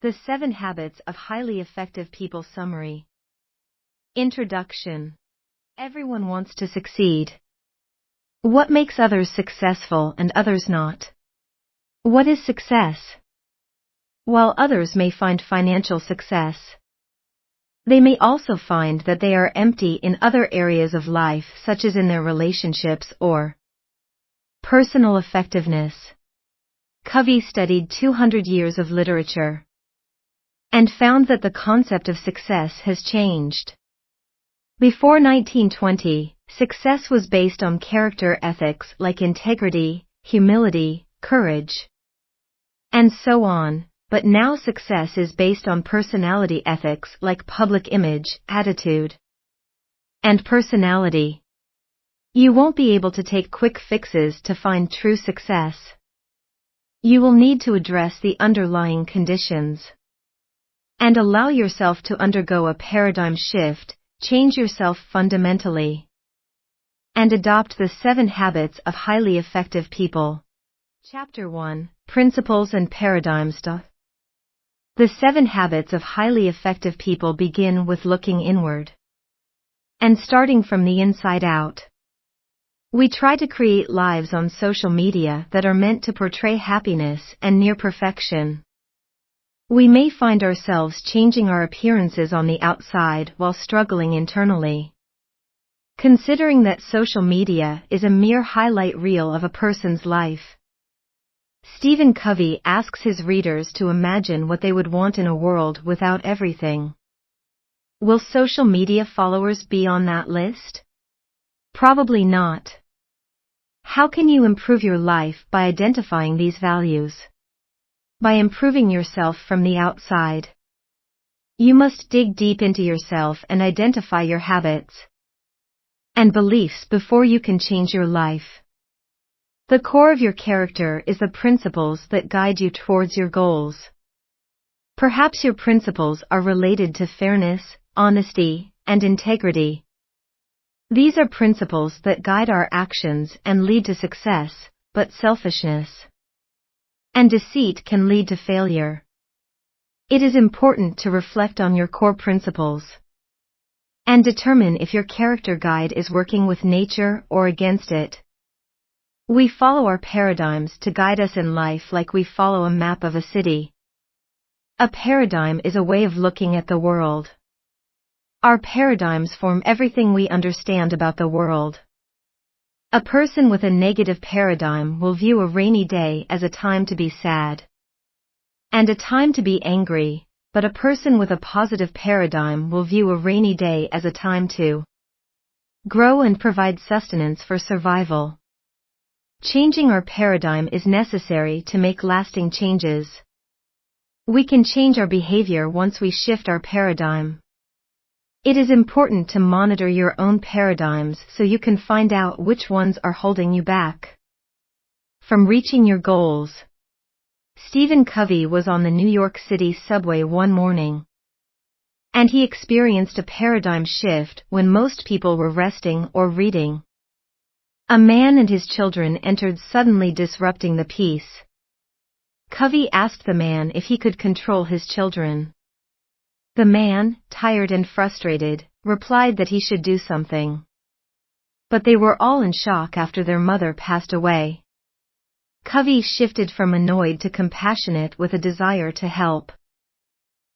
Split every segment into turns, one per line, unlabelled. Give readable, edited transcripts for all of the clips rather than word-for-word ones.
The 7 Habits of Highly Effective People Summary. Introduction. Everyone wants to succeed. What makes others successful and others not? What is success? While others may find financial success, they may also find that they are empty in other areas of life, such as in their relationships or personal effectiveness. Covey studied 200 years of literature and found that the concept of success has changed. Before 1920, success was based on character ethics like integrity, humility, courage, and so on, but now success is based on personality ethics like public image, attitude, and personality. You won't be able to take quick fixes to find true success. You will need to address the underlying conditions and allow yourself to undergo a paradigm shift, change yourself fundamentally, and adopt the 7 Habits of Highly Effective People. Chapter 1. Principles and Paradigms. The 7 Habits of Highly Effective People begin with looking inward and starting from the inside out. We try to create lives on social media that are meant to portray happiness and near perfection. We may find ourselves changing our appearances on the outside while struggling internally, considering that social media is a mere highlight reel of a person's life. Stephen Covey asks his readers to imagine what they would want in a world without everything. Will social media followers be on that list? Probably not. How can you improve your life by identifying these values? By improving yourself from the outside. You must dig deep into yourself and identify your habits and beliefs before you can change your life. The core of your character is the principles that guide you towards your goals. Perhaps your principles are related to fairness, honesty, and integrity. These are principles that guide our actions and lead to success, but selfishness and deceit can lead to failure. It is important to reflect on your core principles and determine if your character guide is working with nature or against it. We follow our paradigms to guide us in life like we follow a map of a city. A paradigm is a way of looking at the world. Our paradigms form everything we understand about the world. A person with a negative paradigm will view a rainy day as a time to be sad and a time to be angry, but a person with a positive paradigm will view a rainy day as a time to grow and provide sustenance for survival. Changing our paradigm is necessary to make lasting changes. We can change our behavior once we shift our paradigm. It is important to monitor your own paradigms so you can find out which ones are holding you back from reaching your goals. Stephen Covey was on the New York City subway one morning, and he experienced a paradigm shift when most people were resting or reading. A man and his children entered, suddenly disrupting the peace. Covey asked the man if he could control his children. The man, tired and frustrated, replied that he should do something. But they were all in shock after their mother passed away. Covey shifted from annoyed to compassionate with a desire to help.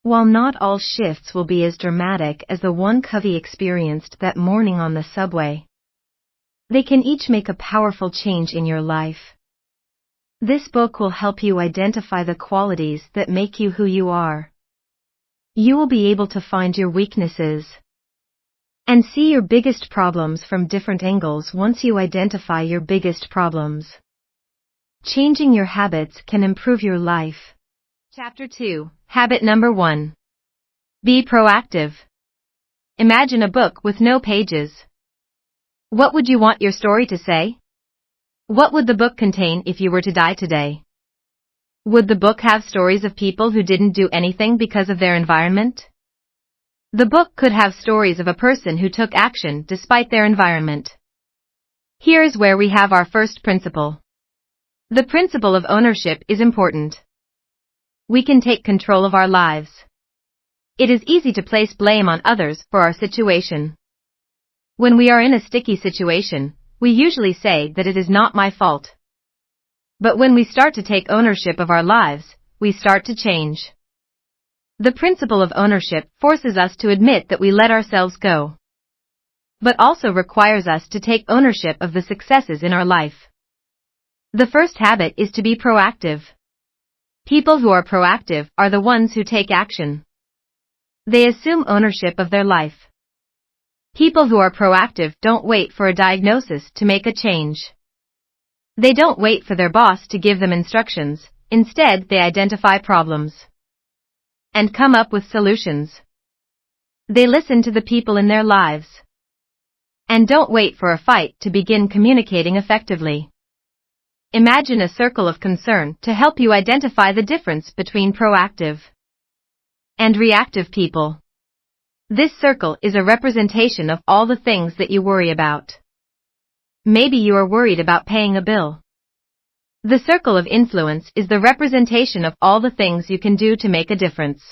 While not all shifts will be as dramatic as the one Covey experienced that morning on the subway, they can each make a powerful change in your life. This book will help you identify the qualities that make you who you are. You will be able to find your weaknesses and see your biggest problems from different angles once you identify your biggest problems. Changing your habits can improve your life. Chapter 2. Habit number 1. Be proactive. Imagine a book with no pages. What would you want your story to say? What would the book contain if you were to die today? Would the book have stories of people who didn't do anything because of their environment? The book could have stories of a person who took action despite their environment. Here's where we have our first principle. The principle of ownership is important. we can take control of our lives. It is easy to place blame on others for our situation. When we are in a sticky situation, we usually say that it is not my fault. But when we start to take ownership of our lives, we start to change. The principle of ownership forces us to admit that we let ourselves go, but also requires us to take ownership of the successes in our life. The first habit is to be proactive. People who are proactive are the ones who take action. They assume ownership of their life. People who are proactive don't wait for a diagnosis to make a change. They don't wait for their boss to give them instructions. Instead, they identify problems and come up with solutions. They listen to the people in their lives and don't wait for a fight to begin communicating effectively. Imagine a circle of concern to help you identify the difference between proactive and reactive people. This circle is a representation of all the things that you worry about. Maybe you are worried about paying a bill. The circle of influence is the representation of all the things you can do to make a difference.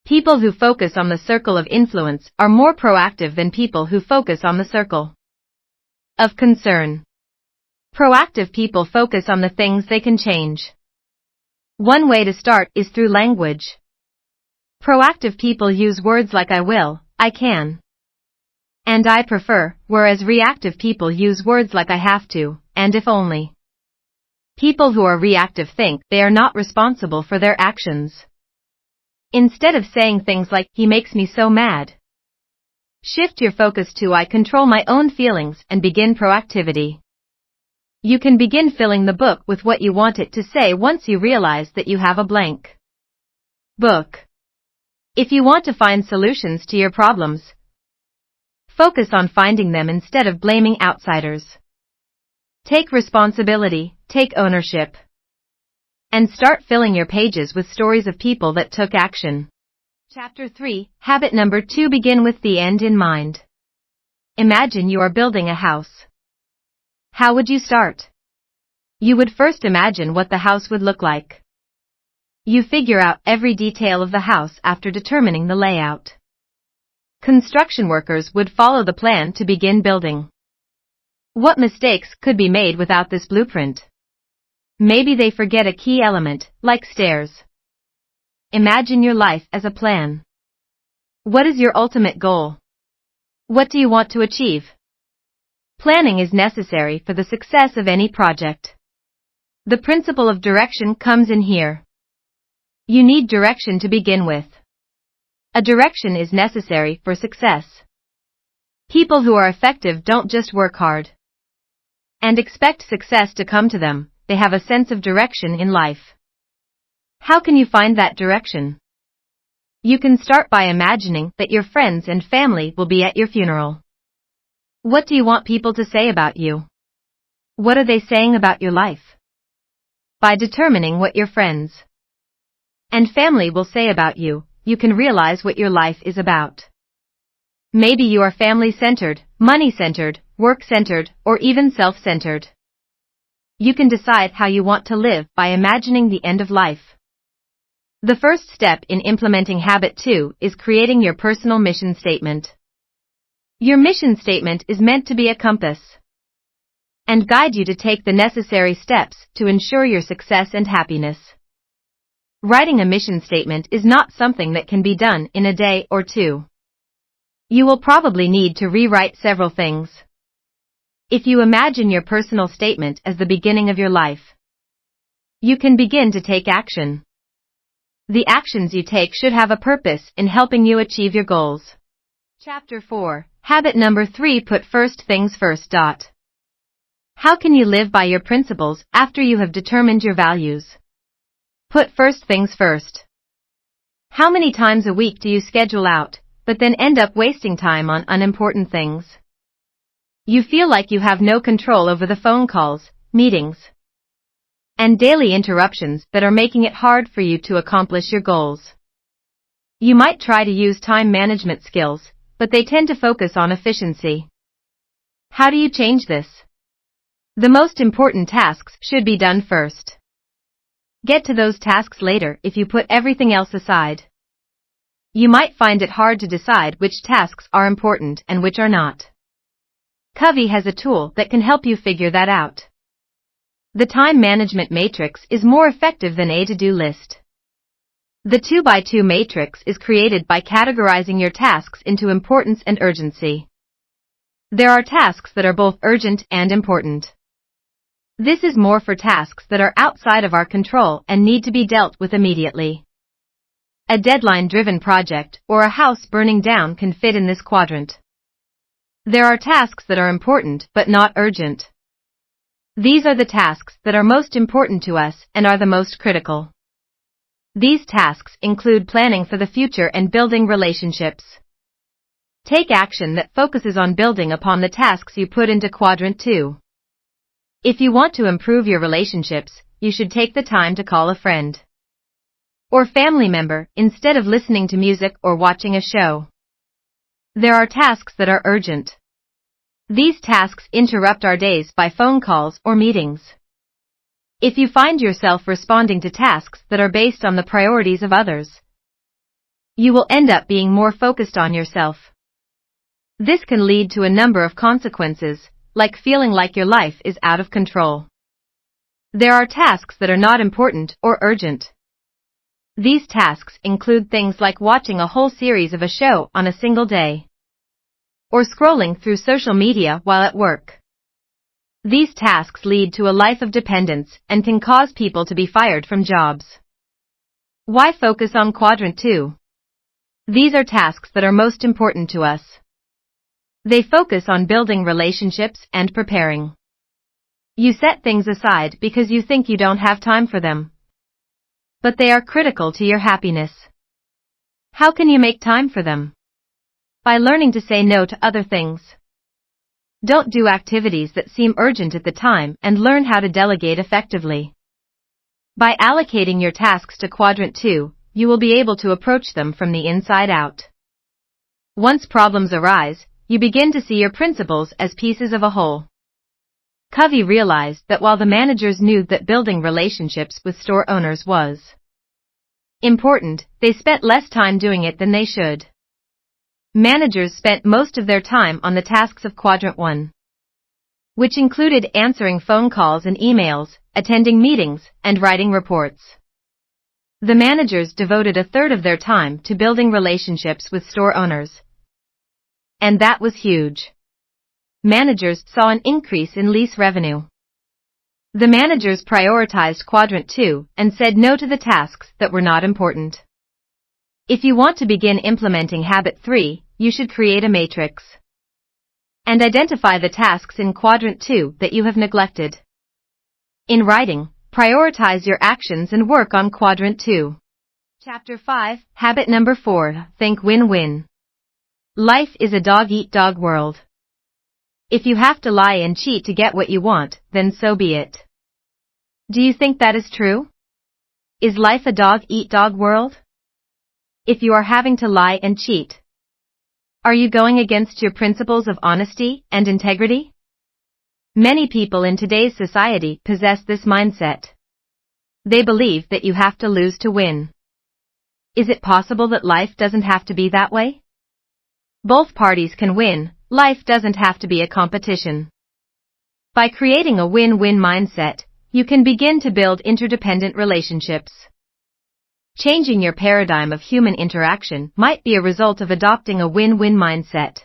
People who focus on the circle of influence are more proactive than people who focus on the circle of concern. Proactive people focus on the things they can change. One way to start is through language. Proactive people use words like I will, I can, and I prefer, whereas reactive people use words like I have to, and if only. People who are reactive think they are not responsible for their actions. Instead of saying things like, he makes me so mad, shift your focus to I control my own feelings and begin proactivity. You can begin filling the book with what you want it to say once you realize that you have a blank book. If you want to find solutions to your problems, focus on finding them instead of blaming outsiders. Take responsibility, take ownership, and start filling your pages with stories of people that took action. Chapter 3, Habit number 2. Begin with the end in mind. Imagine you are building a house. How would you start? You would first imagine what the house would look like. You figure out every detail of the house after determining the layout. Construction workers would follow the plan to begin building. What mistakes could be made without this blueprint? Maybe they forget a key element, like stairs. Imagine your life as a plan. What is your ultimate goal? What do you want to achieve? Planning is necessary for the success of any project. The principle of direction comes in here. You need direction to begin with. A direction is necessary for success. People who are effective don't just work hard and expect success to come to them, they have a sense of direction in life. How can you find that direction? You can start by imagining that your friends and family will be at your funeral. What do you want people to say about you? What are they saying about your life? By determining what your friends and family will say about you, you can realize what your life is about. Maybe you are family-centered, money-centered, work-centered, or even self-centered. You can decide how you want to live by imagining the end of life. The first step in implementing habit 2 is creating your personal mission statement. Your mission statement is meant to be a compass and guide you to take the necessary steps to ensure your success and happiness. Writing a mission statement is not something that can be done in a day or two. You will probably need to rewrite several things. If you imagine your personal statement as the beginning of your life, you can begin to take action. The actions you take should have a purpose in helping you achieve your goals. Chapter 4, Habit number 3. Put first things first. How can you live by your principles after you have determined your values? Put first things first. How many times a week do you schedule out, but then end up wasting time on unimportant things? You feel like you have no control over the phone calls, meetings, and daily interruptions that are making it hard for you to accomplish your goals. You might try to use time management skills, but they tend to focus on efficiency. How do you change this? The most important tasks should be done first. Get to those tasks later if you put everything else aside. You might find it hard to decide which tasks are important and which are not. Covey has a tool that can help you figure that out. The time management matrix is more effective than a to-do list. The 2x2 matrix is created by categorizing your tasks into importance and urgency. There are tasks that are both urgent and important. This is more for tasks that are outside of our control and need to be dealt with immediately. A deadline-driven project or a house burning down can fit in this quadrant. There are tasks that are important but not urgent. These are the tasks that are most important to us and are the most critical. These tasks include planning for the future and building relationships. Take action that focuses on building upon the tasks you put into quadrant 2. If you want to improve your relationships, you should take the time to call a friend or family member instead of listening to music or watching a show. There are tasks that are urgent. These tasks interrupt our days by phone calls or meetings. If you find yourself responding to tasks that are based on the priorities of others, you will end up being more focused on yourself. This can lead to a number of consequences, like feeling like your life is out of control. There are tasks that are not important or urgent. These tasks include things like watching a whole series of a show on a single day, or scrolling through social media while at work. These tasks lead to a life of dependence and can cause people to be fired from jobs. Why focus on quadrant 2? These are tasks that are most important to us. They focus on building relationships and preparing. You set things aside because you think you don't have time for them, but they are critical to your happiness. How can you make time for them? By learning to say no to other things. Don't do activities that seem urgent at the time and learn how to delegate effectively. By allocating your tasks to quadrant 2, you will be able to approach them from the inside out. Once problems arise, you begin to see your principles as pieces of a whole. Covey realized that while the managers knew that building relationships with store owners was important, they spent less time doing it than they should. Managers spent most of their time on the tasks of quadrant 1, which included answering phone calls and emails, attending meetings, and writing reports. The managers devoted a third of their time to building relationships with store owners, and that was huge. Managers saw an increase in lease revenue. The managers prioritized quadrant 2 and said no to the tasks that were not important. If you want to begin implementing habit 3, you should create a matrix and identify the tasks in quadrant 2 that you have neglected. In writing, prioritize your actions and work on quadrant 2. Chapter 5, Habit number 4, Think Win-Win. Life is a dog-eat-dog world. If you have to lie and cheat to get what you want, then so be it. Do you think that is true? Is life a dog-eat-dog world? If you are having to lie and cheat, are you going against your principles of honesty and integrity? Many people in today's society possess this mindset. They believe that you have to lose to win. Is it possible that life doesn't have to be that way? Both parties can win. Life doesn't have to be a competition. By creating a win-win mindset, you can begin to build interdependent relationships. Changing your paradigm of human interaction might be a result of adopting a win-win mindset.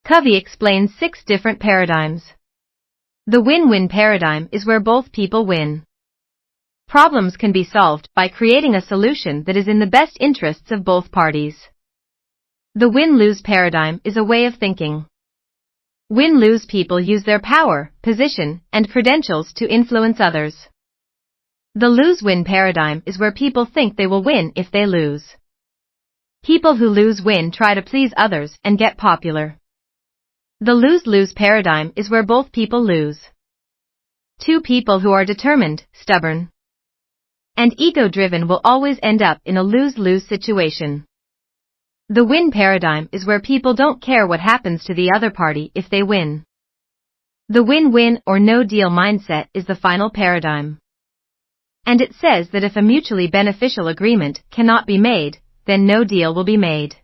Covey explains 6 different paradigms. The win-win paradigm is where both people win. Problems can be solved by creating a solution that is in the best interests of both parties. The win-lose paradigm is a way of thinking. Win-lose people use their power, position, and credentials to influence others. The lose-win paradigm is where people think they will win if they lose. People who lose win try to please others and get popular. The lose-lose paradigm is where both people lose. 2 people who are determined, stubborn, and ego-driven will always end up in a lose-lose situation. The win paradigm is where people don't care what happens to the other party if they win. The win-win or no-deal mindset is the final paradigm. And it says that if a mutually beneficial agreement cannot be made, then no deal will be made.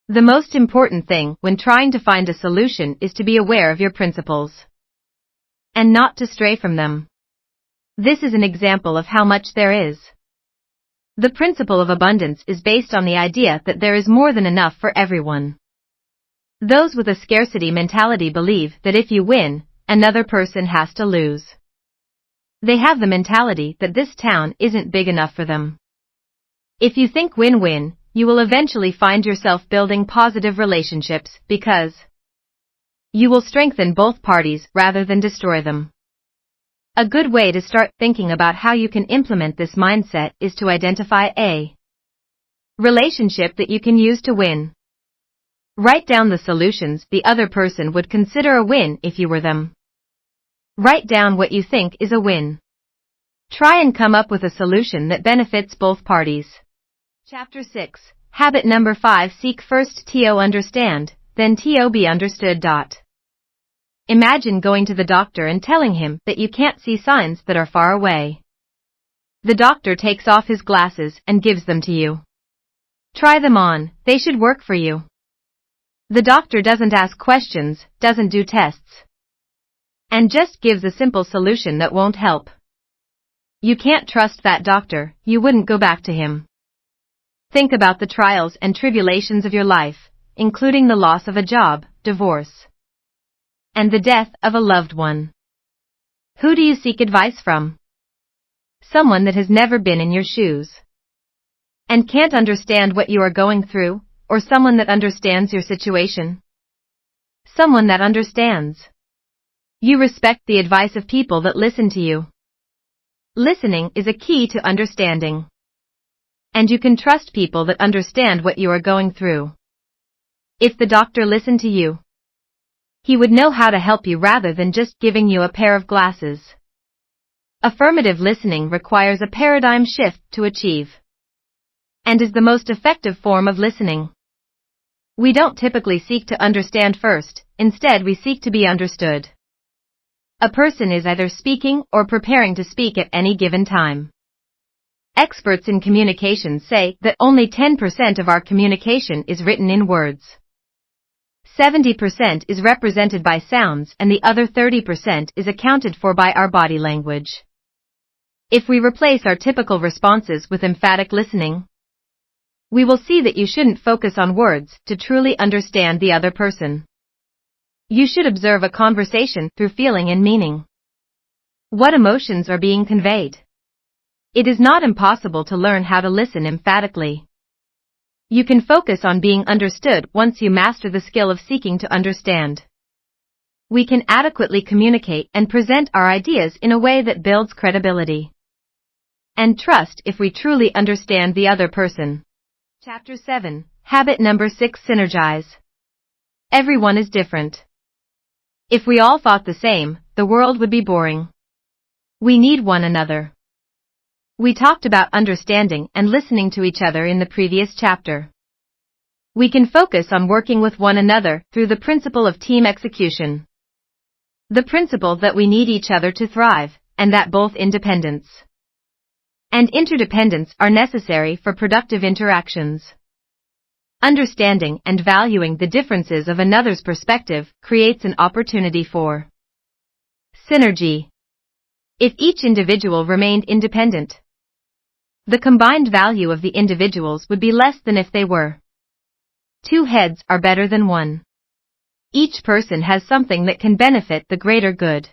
The most important thing when trying to find a solution is to be aware of your principles and not to stray from them. This is an example of how much there is. The principle of abundance is based on the idea that there is more than enough for everyone. Those with a scarcity mentality believe that if you win, another person has to lose. They have the mentality that this town isn't big enough for them. If you think win-win, you will eventually find yourself building positive relationships because you will strengthen both parties rather than destroy them. A good way to start thinking about how you can implement this mindset is to identify a relationship that you can use to win. Write down the solutions the other person would consider a win if you were them. Write down what you think is a win. Try and come up with a solution that benefits both parties. Chapter 6. Habit number 5. Seek first to understand, then to be understood. Imagine going to the doctor and telling him that you can't see signs that are far away. The doctor takes off his glasses and gives them to you. Try them on, they should work for you. The doctor doesn't ask questions, doesn't do tests, and just gives a simple solution that won't help. You can't trust that doctor, you wouldn't go back to him. Think about the trials and tribulations of your life, including the loss of a job, divorce, and the death of a loved one. Who do you seek advice from? Someone that has never been in your shoes and can't understand what you are going through, or someone that understands your situation? Someone that understands. You respect the advice of people that listen to you. Listening is a key to understanding. And you can trust people that understand what you are going through. If the doctor listened to you, he would know how to help you rather than just giving you a pair of glasses. Affirmative listening requires a paradigm shift to achieve, and is the most effective form of listening. We don't typically seek to understand first, instead we seek to be understood. A person is either speaking or preparing to speak at any given time. Experts in communication say that only 10% of our communication is written in words. 70% is represented by sounds and the other 30% is accounted for by our body language. If we replace our typical responses with emphatic listening, we will see that you shouldn't focus on words to truly understand the other person. You should observe a conversation through feeling and meaning. What emotions are being conveyed? It is not impossible to learn how to listen emphatically. You can focus on being understood once you master the skill of seeking to understand. We can adequately communicate and present our ideas in a way that builds credibility and trust if we truly understand the other person. Chapter 7. Habit number 6. Synergize. Everyone is different. If we all thought the same, the world would be boring. We need one another. We talked about understanding and listening to each other in the previous chapter. We can focus on working with one another through the principle of team execution. The principle that we need each other to thrive, and that both independence and interdependence are necessary for productive interactions. Understanding and valuing the differences of another's perspective creates an opportunity for synergy. If each individual remained independent, the combined value of the individuals would be less than if they were. Two heads are better than one. Each person has something that can benefit the greater good.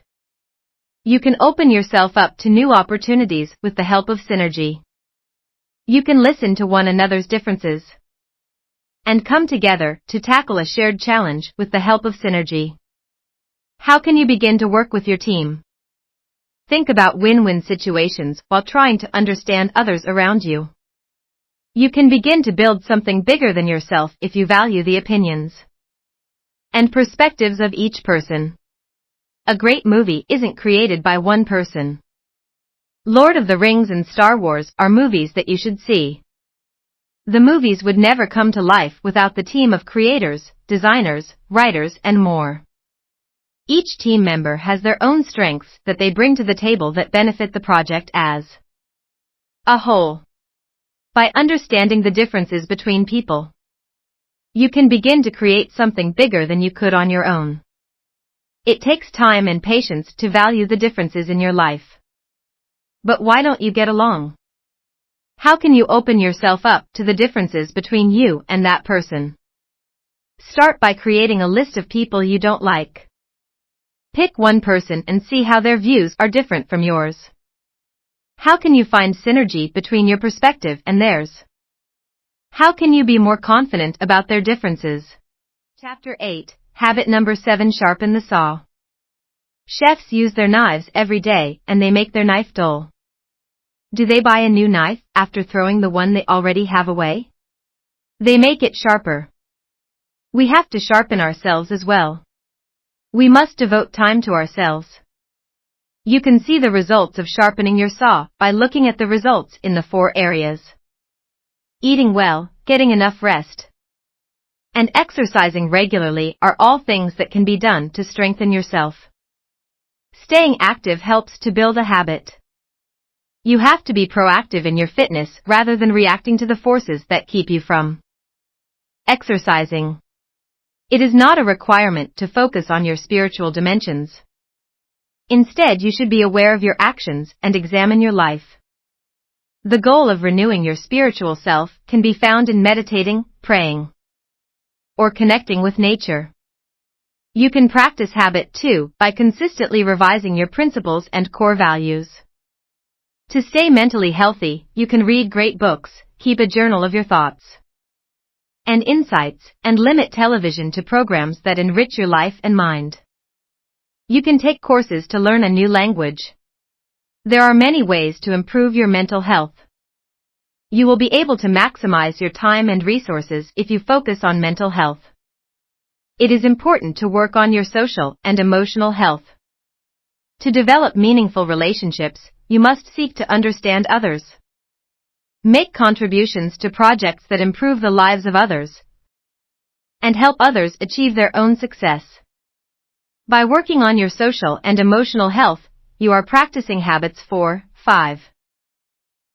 You can open yourself up to new opportunities with the help of synergy. You can listen to one another's differences and come together to tackle a shared challenge with the help of synergy. How can you begin to work with your team? Think about win-win situations while trying to understand others around you. You can begin to build something bigger than yourself if you value the opinions and perspectives of each person. A great movie isn't created by one person. Lord of the Rings and Star Wars are movies that you should see. The movies would never come to life without the team of creators, designers, writers, and more. Each team member has their own strengths that they bring to the table that benefit the project as a whole. By understanding the differences between people, you can begin to create something bigger than you could on your own. It takes time and patience to value the differences in your life. But why don't you get along? How can you open yourself up to the differences between you and that person? Start by creating a list of people you don't like. Pick one person and see how their views are different from yours. How can you find synergy between your perspective and theirs? How can you be more confident about their differences? Chapter 8, Habit number 7. Sharpen the saw. Chefs use their knives every day and they make their knife dull. Do they buy a new knife after throwing the one they already have away? They make it sharper. We have to sharpen ourselves as well. We must devote time to ourselves. You can see the results of sharpening your saw by looking at the results in the 4 areas. Eating well, getting enough rest, and exercising regularly are all things that can be done to strengthen yourself. Staying active helps to build a habit. You have to be proactive in your fitness rather than reacting to the forces that keep you from exercising. It is not a requirement to focus on your spiritual dimensions. Instead, you should be aware of your actions and examine your life. The goal of renewing your spiritual self can be found in meditating, praying, or connecting with nature. You can practice habit 2 by consistently revising your principles and core values. To stay mentally healthy, you can read great books, keep a journal of your thoughts and insights, and limit television to programs that enrich your life and mind. You can take courses to learn a new language. There are many ways to improve your mental health. You will be able to maximize your time and resources if you focus on mental health. It is important to work on your social and emotional health. To develop meaningful relationships, you must seek to understand others. Make contributions to projects that improve the lives of others and help others achieve their own success. By working on your social and emotional health, you are practicing habits 4, 5,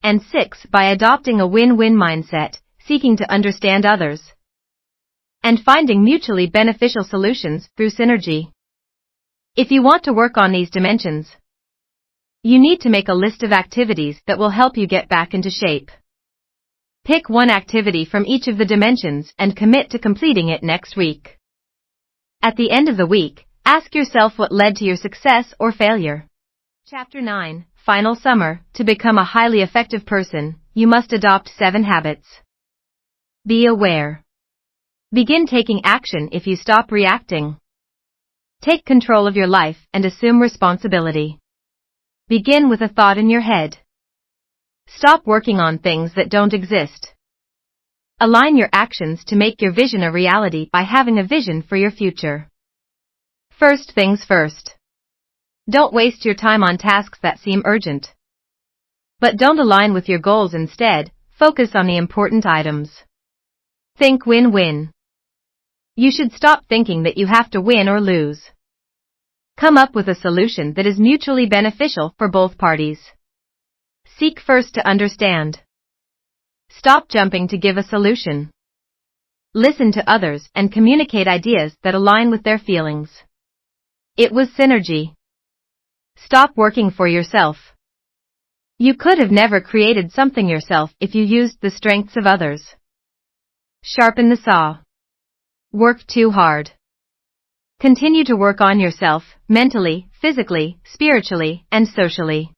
and 6 by adopting a win-win mindset, seeking to understand others, and finding mutually beneficial solutions through synergy. If you want to work on these dimensions, you need to make a list of activities that will help you get back into shape. Pick one activity from each of the dimensions and commit to completing it next week. At the end of the week, ask yourself what led to your success or failure. Chapter 9, Final Summer. To become a highly effective person, you must adopt 7 habits. Be aware. Begin taking action if you stop reacting. Take control of your life and assume responsibility. Begin with a thought in your head. Stop working on things that don't exist. Align your actions to make your vision a reality by having a vision for your future. First things first. Don't waste your time on tasks that seem urgent. But don't align with your goals instead, focus on the important items. Think win-win. You should stop thinking that you have to win or lose. Come up with a solution that is mutually beneficial for both parties. Seek first to understand. Stop jumping to give a solution. Listen to others and communicate ideas that align with their feelings. It was synergy. Stop working for yourself. You could have never created something yourself if you used the strengths of others. Sharpen the saw. Work too hard. Continue to work on yourself, mentally, physically, spiritually, and socially.